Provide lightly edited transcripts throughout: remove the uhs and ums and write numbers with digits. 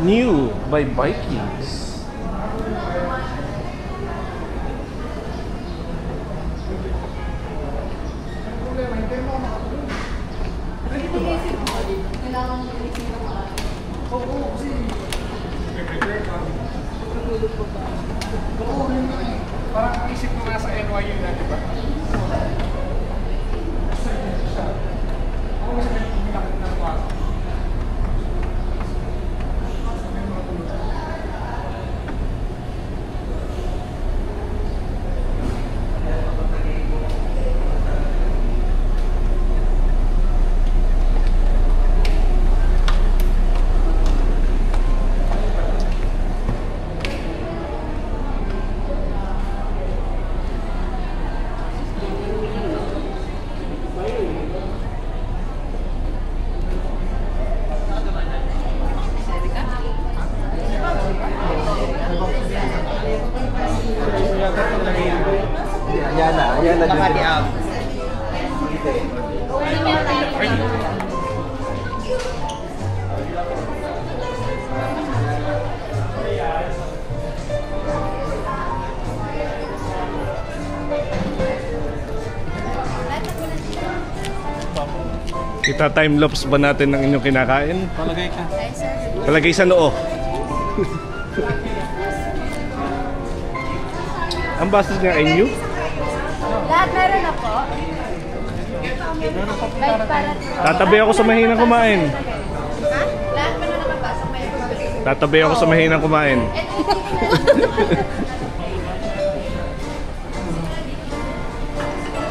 New by Vikings. Parang isip mo nasa NYU na, di ba? Ayan na dyan. Kita time lapse ba natin ng inyong kinakain? Palagay ka. Palagay sa noo. Ang basis niya ay new? Lahat meron na po. Tatabi ako sa mahinang kumain. Ha? Lahat meron na mapasok may Tatabi ako sa mahinang kumain.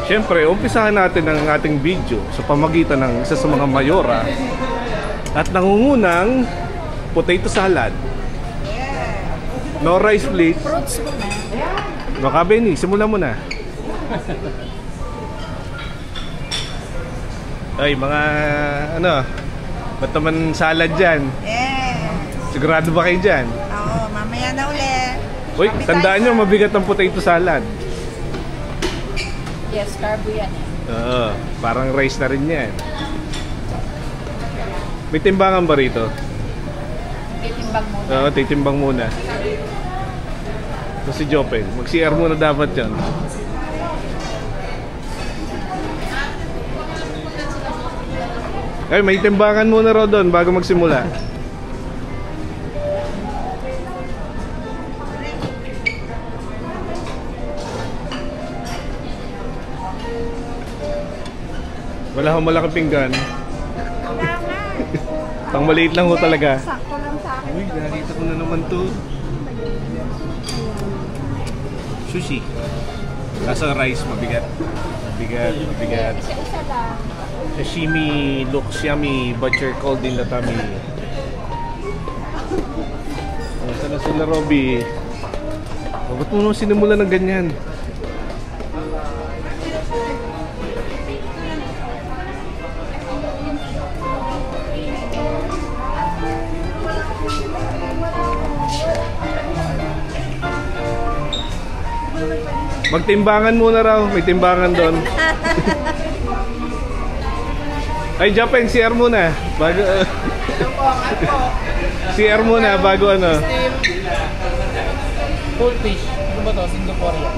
Siyempre, umpisahan natin ang ating video sa pamagitan ng isa sa mga mayora at nangungunang potato salad. No rice please. Fruits mo na. Baka Benny, simulan mo na. Ay, mga ano, ba't naman salad dyan? Sigurado ba kayo dyan? Oo, mamaya na uli. Uy, tandaan nyo, mabigat ang potato salad. Yes, carbo yan eh. Oo, parang rice na rin yan. May timbangan ba rito? Titimbang muna. Oo, titimbang muna. So si Jopel, mag-CR muna dapat yan. Ay, may timbangan muna raw doon bago magsimula. Wala akong malaking pinggan. Pang maliit lang ho talaga. Sakto lang sa akin. Uy, nakita ko na naman to. Sushi. Kaso rice, mabigat. Mabigat. Isa-isa lang. Sashimi looks yummy, but you're cold in the tummy. Oh, sana sila Robby. Oh, ba't mo naman sinimula ng ganyan? Magtimbangan muna raw, may timbangan doon. Ay, Japan, CR muna. Bago CR muna bago ano. Full fish. Ano ba to? Singaporean.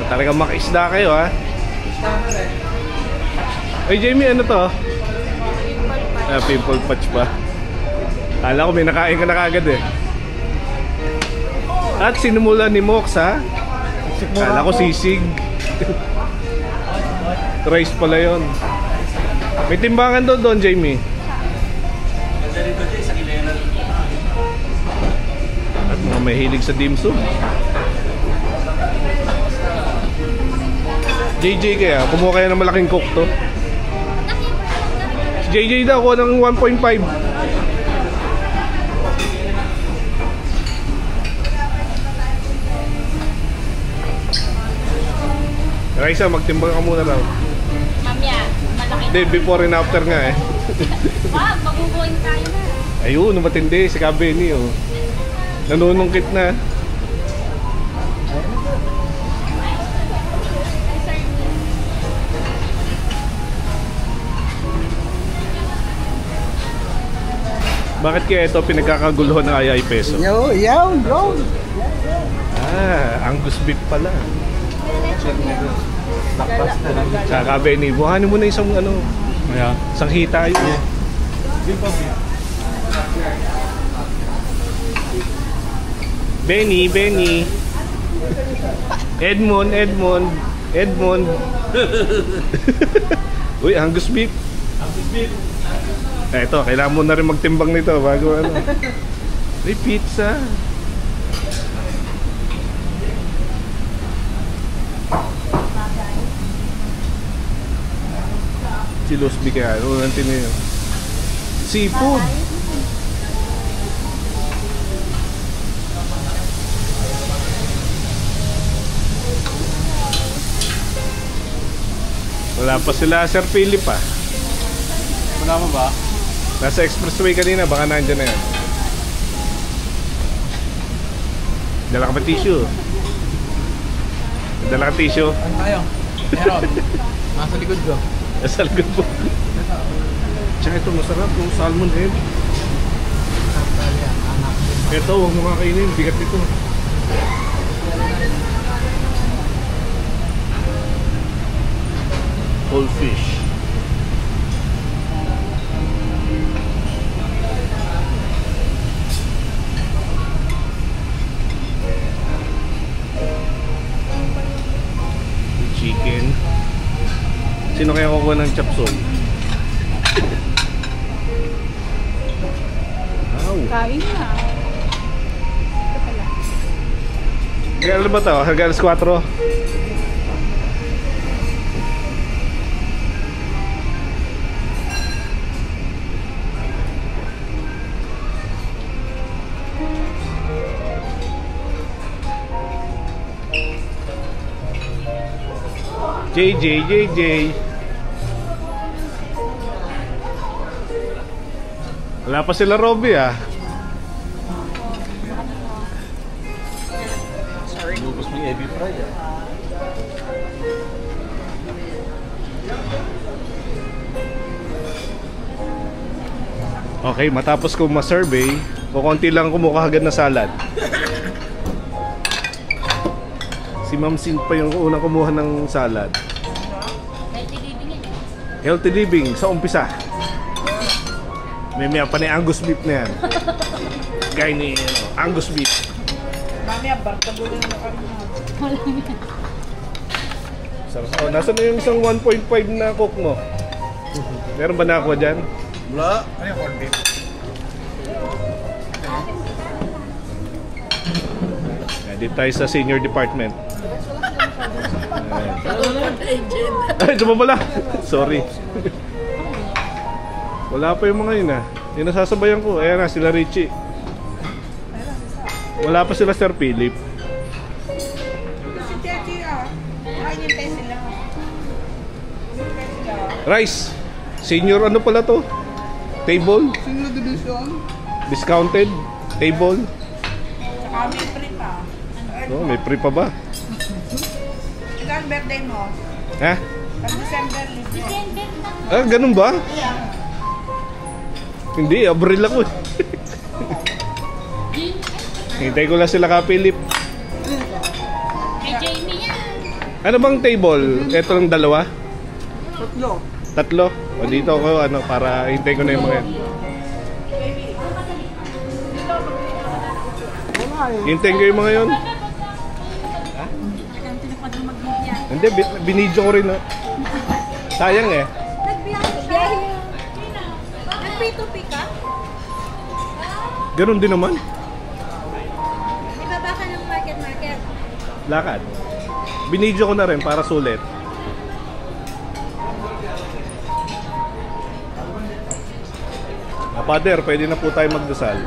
Talagang makaisda kayo ha. Ay, Jamie, ano to? Ah, pimple patch pa. Kala ko may nakain ka na kagad eh. At sinimula ni Mox ha. Kala ko sisig. Rice pala yun. May timbangan doon, Jamie. At mga mahilig sa dim sum. JJ kaya, kumuha kaya ng malaking coke to. Si JJ daw, kuha ng 1.5. Raisa, magtimbang ka muna raw. Mamaya, malaki. Hindi, before and after nga eh. Wag, maguguin tayo na. Ayun, matindi si Kabeni oh. Nanunungkit na. Bakit kaya ito pinagkakaguluhan ng Ayay Peso? Yo, yo, bro. Angus beef pala. Blockbuster lang. Tsaka Benny, buhanin mo na isang ano, isang hita yun. Benny, Benny. Edmond. Uy, Angus beef. Ito, kailangan mo na rin magtimbang nito bago ano. May pizza. Si Losby kaya, ano natin yun? Seafood. Wala pa sila, Sir Philip ah. Wala mo ba? Nasa expressway kanina, baka nandyan na yan. Dala ka pa tissue? Dala ka tissue? Ano tayo? Meron. Nasa likod ko. Nasa likod po. Tsaka ito, masarap yung salmon head. Ito, huwag mo kakainin, bigat nito. Whole fish. Chicken. Sino kaya kukuha ng chop suey? Wow. Kain na. Kaya ano ba ito? Hanggang alas 4? JJ. Wala pa sila Robby ah. Lubos mo yung ebi fry ah. Okay, matapos ko ma-survey, kukunti lang kumuha agad na salad. Si Ma'am Sin pa yung unang kumuha ng salad. Healthy living yan. Healthy living sa umpisa. May pa ni Angus beef na yan. Gaya ni Angus beef. Mami, bartabulan na kami na. Oh, nasa na yung isang 1.5 na cook mo? Meron ba na ako dyan? Wala. Ano yung corned beef? Dito tayo sa senior department. Ay, ito pala. Sorry. Wala pa yung mga yun ah. Yung nasasabayan ko. Ayan na, sila Richie. Wala pa sila Sir Philip. Si Teti ah. Kainin sila. Rice. Senior ano pala to? Table? Sino division? Discounted? Table? Tsaka may free pa. Oh, may free pa ba? Ilan birthday mo? Ha? Pag December libre. Ah, ganun ba? Hindi, Abril ako eh. Hintay ko lang sila ka Philip. Kay Jamie yan. Ano bang table? Ito lang dalawa? Tatlo. Tatlo? O dito ako ano para hintay ko na yung mga yan. Hintayin ko yung mga yun. Hindi, binidyo ko rin ha. Sayang eh. Nagbiyahe. Nag-P2P ka? Ganun din naman. Ibaba ka ng market. Lakad. Binidyo ko na rin para sulit. Father, pwede na po tayo magdasal.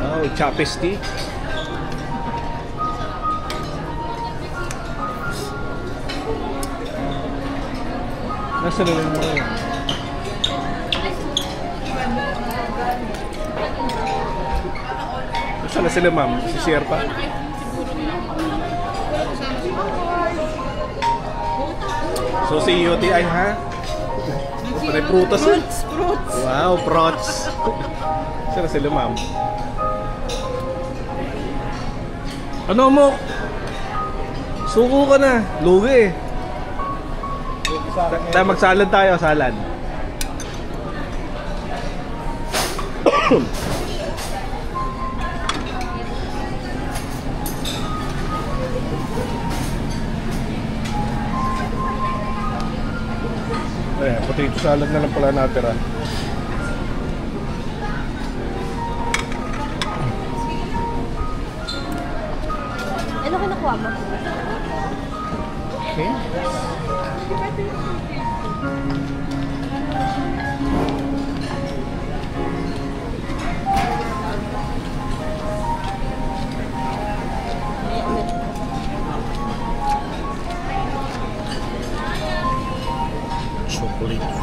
Oh, chopstick. Nasaan na yung mga yun? Saan na sila, ma'am? Si Sir pa? So si UTI, ha? Pwede prutas, eh. Fruits. Wow, prots. Saan na sila, ma'am? Ano mo? Suko ka na. Lugi, eh. Magsalad tayo, salad. Ayan, potato salad na lang pala natira. Ano kinukuha mo? Okay. Chocolate.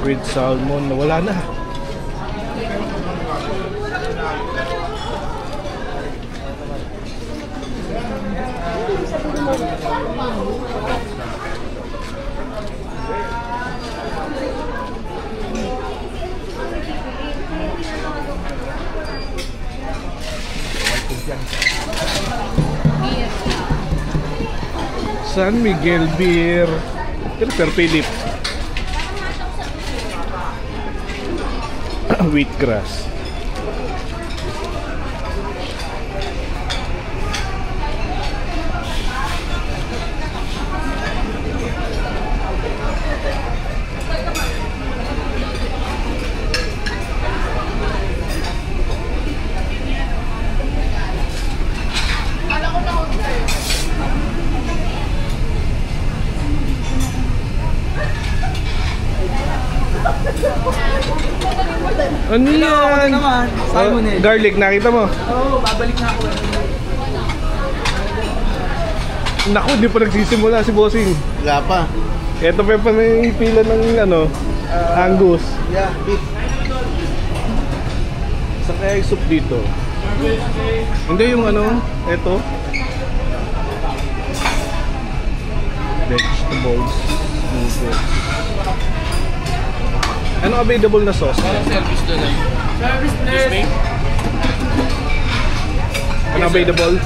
Grilled salmon, nawala na. San Miguel beer. Sir Philip. Wheatgrass. Ano yan? naman. Salmonella. Garlic, nakita mo? Oo, babalik na ako. Naku, di pa nagsisimula si Bossing. Wala pa. Ito pa may pila ng ano, Angus. Yeah, beef. Saan kaya yung soup dito? Hindi yung ano, ito. Vegetables, noodles. Ano available na sauce? Service doon eh. Service please. Ano available?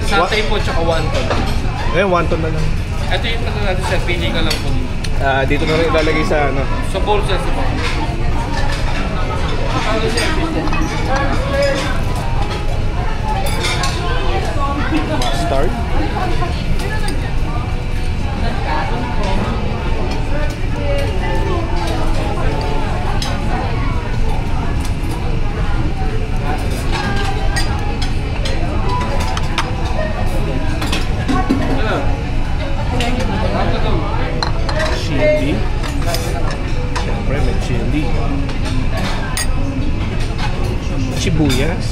Satay po tsaka wonton. Wonton na lang. Ito yung ano natin sir, pili ka lang po dito. Dito na rin ilalagay sa ano. Sa bowl sir, si Ma'am. Mustard. Chili. Siyempre may chili. Sibuyas.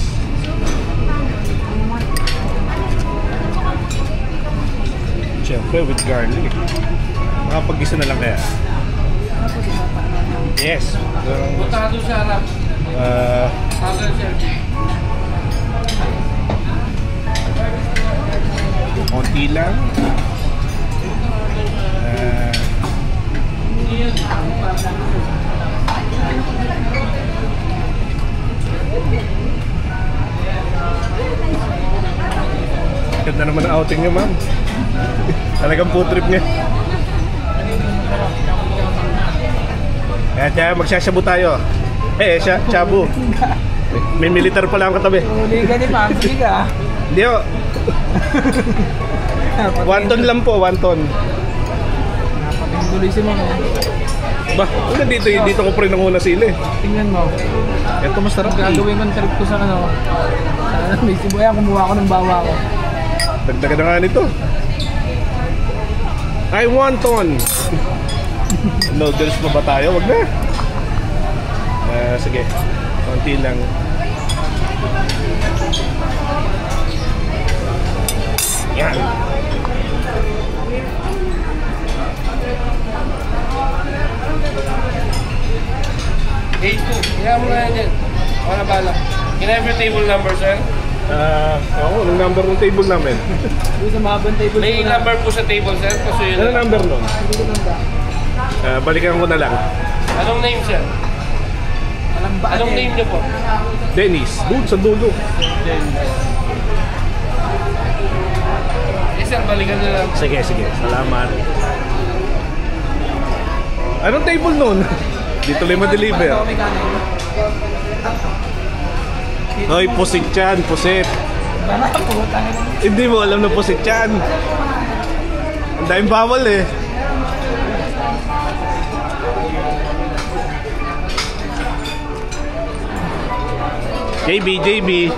Siyempre with garlic. Makapag-isa na lang kaya. Yes. Punta ka doon sa harap. Sagal service. Konti lang. Ganda naman ang outing niyo, ma'am. Talagang food trip niya. Kaya magsasyabu tayo. Shabu. May militar pala ang katabi. Huli ka ni Ma'am, sige ka. Hindi o. Wonton lang po, wonton. Napapinduloy si Ma'am. Ba, una dito ko pa rin ang una sila eh. Tingnan mo. Ito masarap eh. Gagawin ko ng trip ko sa ano. May sibuya, kumuha ko ng bawa ko. Dagdagan na nga nito. I wonton. Noodles pa ba tayo? Wag na. Sige. Konti lang. Yan. Kaya mo na yan dyan. Ako na bala. Can I have your table number, sir? Oo, anong number ng table namin? Doon sa mahabang table. May number po sa table, sir. Pasuyo Ano na. number nun? Hindi ko nanda. Balikan ko na lang. Anong name, sir? Anong name niyo po? Dennis, doon sa dulo. Yes, sir. Balikan na lang. Sige, sige. Salamat. Anong table nun? Dito lang ma-deliver. Hoy, pusit yan, pusit. Hindi mo alam na pusit yan. Ang daming bawal eh. JB.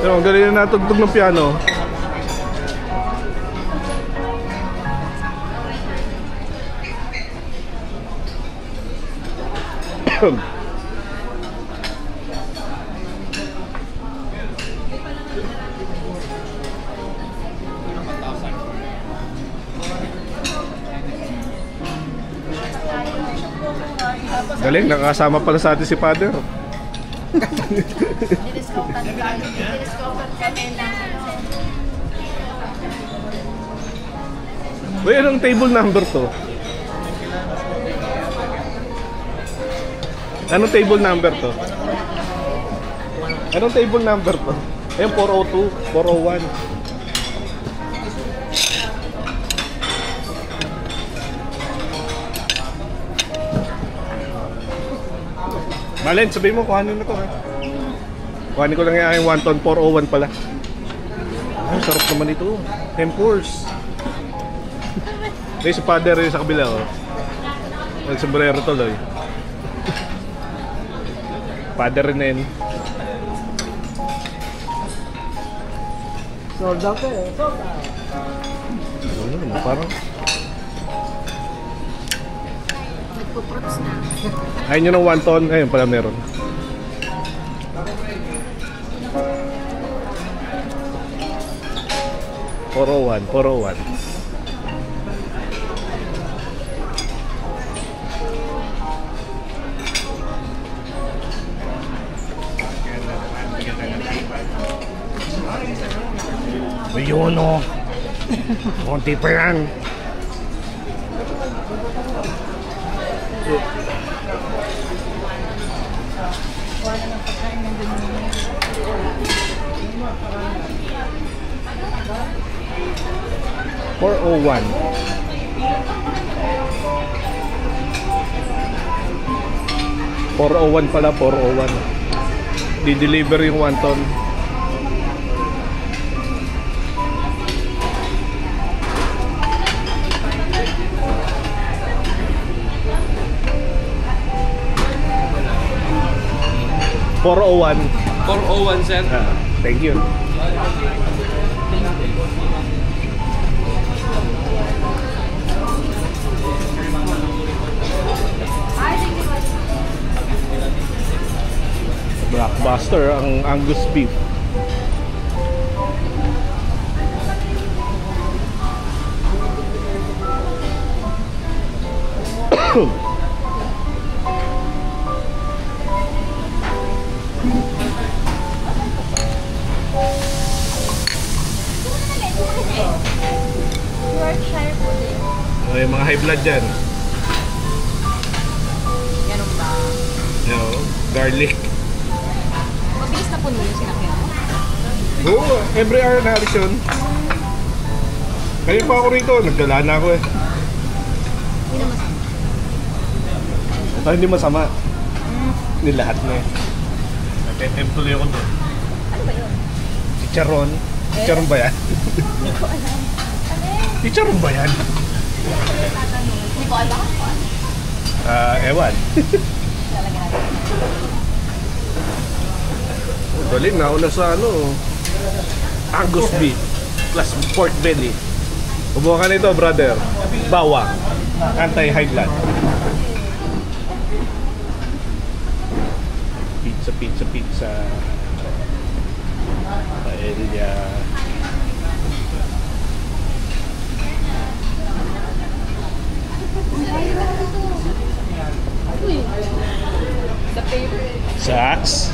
So, ang galing na natugtog ng piano. Galing, nakakasama pala sa atin si Father. Diniscountan kami na. Uy, anong table number to? Anong table number to? Anong table number to? Ayun, 402, 401. Malen, sabihin mo, kuhanin na to ha. Kuhanin ko lang yung aking wonton, 401 pala. Ay, sarap naman ito. 10 course. Ay, si Father rin sa kabila oh. Nag-sombrero tuloy. Father rin. Sold out eh. Sold out. Ano, parang Nagpo-props na. ayun nyo ng wonton, ayun pala meron. $401. Ayun o. Konti pa yan. $401. $401 pala, $401. Di-deliver yung wonton. $401. 401, sir. Thank you. Blockbuster ang Angus beef. Yorkshire pudding. Yung mga high blood dyan. Ganun ba? Garlic. Mabilis na puno yung sinakyan mo. Oo, every hour na alis yun. Kaya pa ako rito, nagdala na ako eh. Hindi na masama. Hindi masama. Ni lahat na eh. Nag-temp tuloy ako doon. Ano ba yun? Chicharon. Chicharon ba yan? Hindi ko alam. Chicharon ba yan? Hindi ko alam. Ewan. Dali, nauna sa Angus beef plus pork belly. Ubuha ka nito, brother. Bawang. Anti-high blood. Pizza. Paella. The favorite. Saks.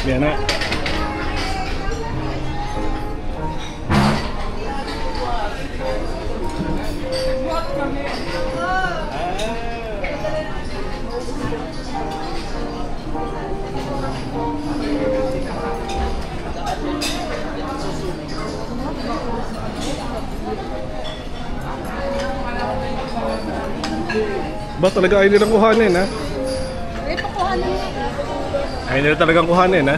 Yan na. Ba talaga ayaw nilang kuhanin, ha? Eh, pakuha na niya. Ayaw nila talagang kuhanin, ha?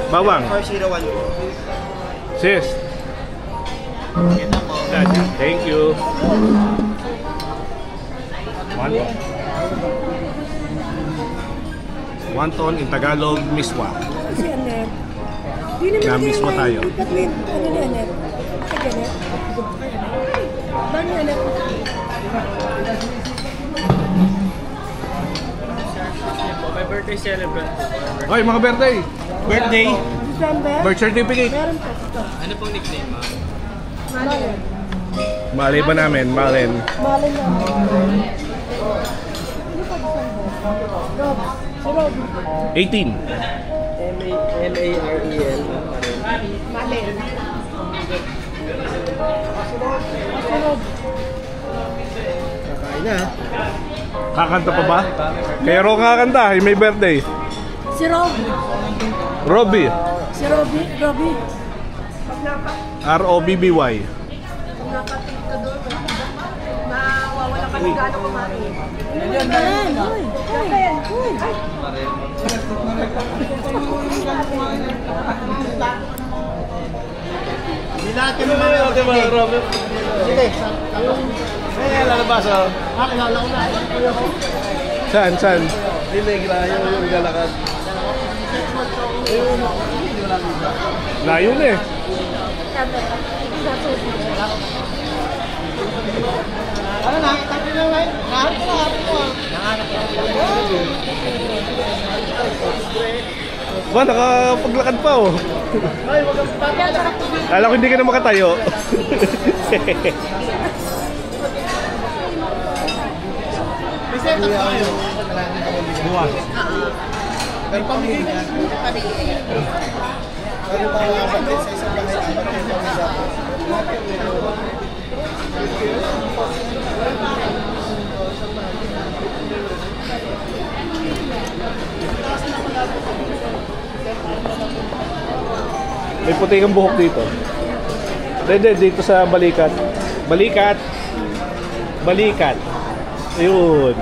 Bawang. 401. Sis. Thank you. Wonton in Tagalog, miswa. Si Annette. Di naman Na kayo mismo may- tayo. Ba't may ano ni Annette? Kay Annette? Ba ni Annette? May birthday celebrant. Hoy, mga birthday! Birthday? December? Birth certificate! Meron pa. Ito. Ano pong nickname, ma'am? Malen. Mali ba namin? Malen. Malen na. Ano pa December? Rob. Si Rob. 18. M-A-R-E-L. Malen. Si Rob. Kakain na. Kakanta pa ba? Kaya Ro kakanta, yung may birthday. Si Rob. Robby. Si Robby. Robby. R-O-B-B-Y. Nakating ka doon. Mawawala ka ng gano'ng kumain. Ano ba yan? Uy. Uy. Bilahat ka naman. Okay, mga Robert. Sige. May lalabas, oh. Kilala ko na. Saan? Saan? Hindi, may grayo yung galakad. Layo na eh. Ano na? Tapos na ba? Nahanap ko Ba, nakapaglakad pa oh. Ay, wag kang papala. Alam ko hindi ka na makatayo. May set up tayo. Buwas. May pamigay ka. Ano ba ang sa isang bahay? May puti kang buhok dito. Hindi, dito sa balikat. Balikat. Balikat. Ayun.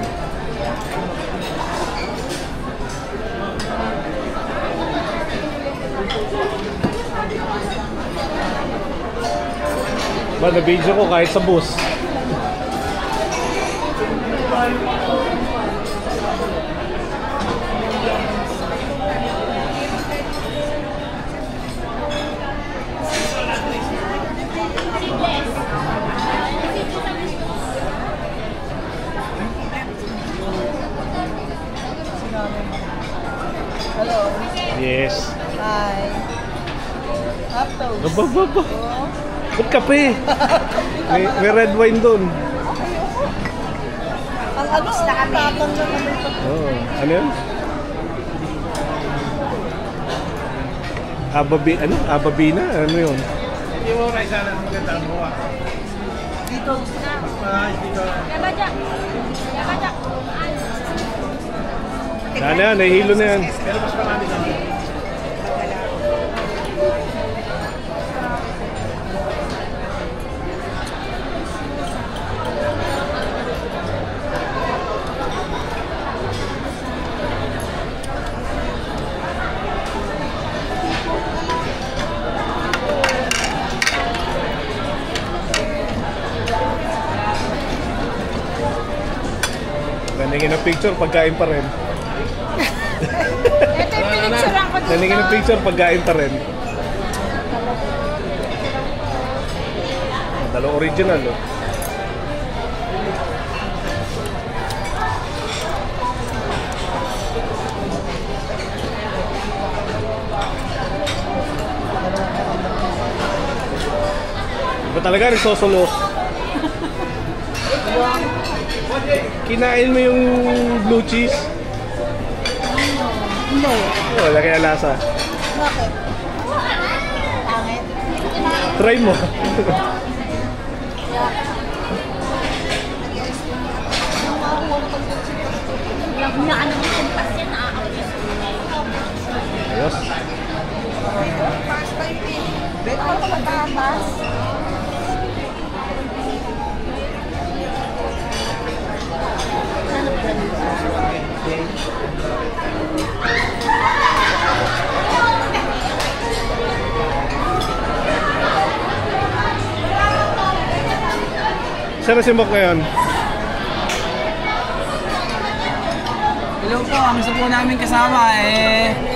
Ba, na-video ko kahit sa bus. Hello. Yes. Hi. Aptos. Aba. Ba't kape? May red wine doon. Ang ano, ang tatang na naman ito. Oh, ano yun? Ababina? Ano yun? Hindi mo na isa lang maganda mo. Dito. Dito. Yabajak. Yabajak. Ano yan? Nahihilo na yan. Pero mas marami kami. Naningin ng picture, pagkain pa rin. Ito yung pinicturean ko dito. Naningin ng picture, pagkain pa rin. Dalo original, oh. Iba talaga rin sosolo. Kinain mo yung blue cheese? Hindi. Wala kaya lasa. Bakit? Pangit. Try mo. Ano mo kung pas yan, nakakabis. Ayos. Bet ako ka matamas. Saan na si Mok ngayon? Hello po, ang isa po namin kasama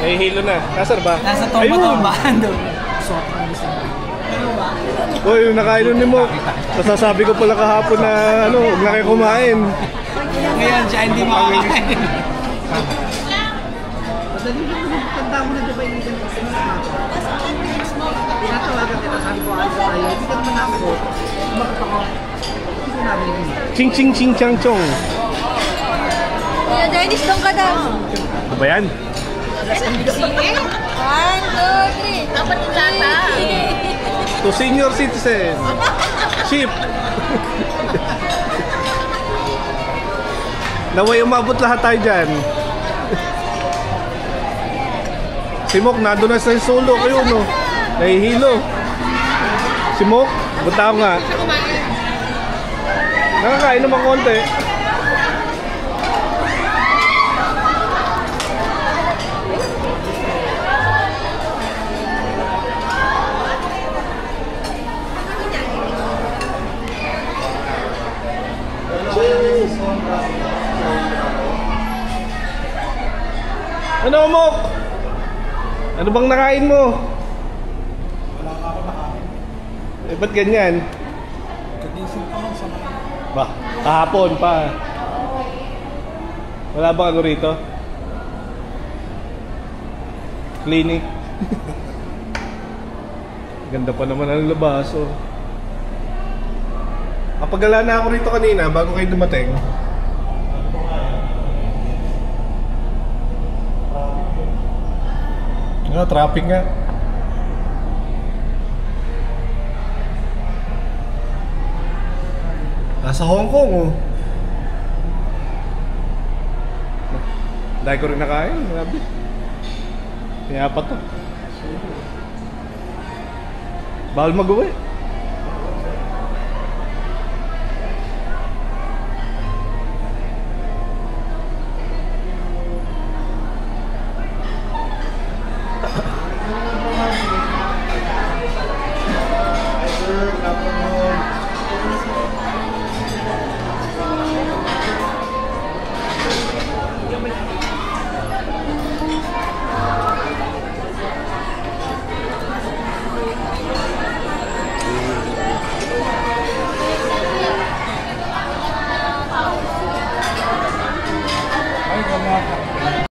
May hilo na. Nasaan ba? nasa Ayun! tomba-tombahan doon. Uy, yung nakainom ni Mok. Nasasabi ko pala kahapon na ano, huwag na kayo kumain. Ngayon siya hindi makakain. Tanda mo na diba yung isang tinatawagan kita, sabi ko alis tayo. Hindi ka naman ako. Umakit ako. Hindi ko namin yun. Ching ching ching chang chong. Kuya Dennis, doon ka daw. Ano ba yan? 1, 2, 3. Dapat yung lata. To senior citizen. Ship. Naway umabot lahat tayo dyan. Si Mok, nandun na sa solo kayo, no? Nahihilo. Si Mok, punta ko nga. Nakakain naman konti. Ano, Mok? Ano bang nakain mo? Wala ka ako nakain. Eh, ba't ganyan? Kagising ka man sa mga. Ba, kahapon pa. Wala bang ano rito? Clinic. Ganda pa naman ang labas, oh. Kapagala na ako rito kanina bago kayo dumating. Nga, traffic nga. Nasa Hong Kong, oh. Dahil ko rin nakain, grabe. Kaya pa to. Bawal mag-uwi.